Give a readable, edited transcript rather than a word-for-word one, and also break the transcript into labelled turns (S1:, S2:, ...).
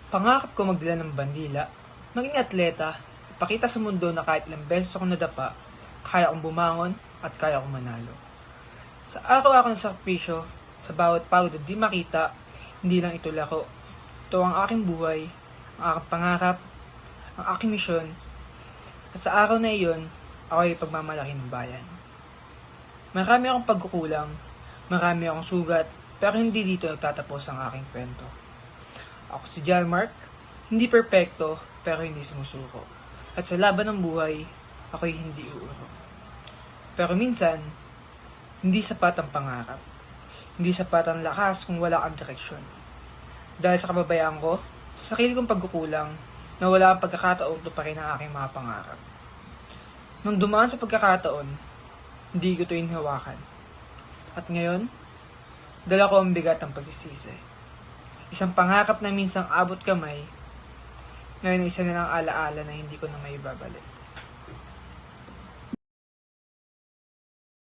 S1: Pangarap ko magdala ng bandila, maging atleta, ipakita sa mundo na kahit ilang beses ako nadapa, kaya kong bumangon at kaya kong manalo. Sa araw-araw ng sakripisyo, sa bawat pagod na di makita, hindi lang ito laro. Ito ang aking buhay, ang aking pangarap, ang aking misyon, at sa araw na iyon, ako ay pagmamalaki ng bayan. Marami akong pagkukulang, marami akong sugat, pero hindi dito nagtatapos ang aking kwento. Ako si John Mark, hindi perpekto pero hindi sumusuko. At sa laban ng buhay, ako'y hindi uuro. Pero minsan, hindi sapat ang pangarap. Hindi sapat ang lakas kung wala kang direksyon. Dahil sa kababayaan ko, sa sarili kong pagkukulang, na wala ang pagkakataon tuparin ang aking mga pangarap. Nung dumaan sa pagkakataon, hindi ko ito inhawakan. At ngayon, dala ko ang bigat ng pagsisisi. Isang pangarap na minsang abot kamay, ngayon isa na lang alaala na hindi ko na maibabalik.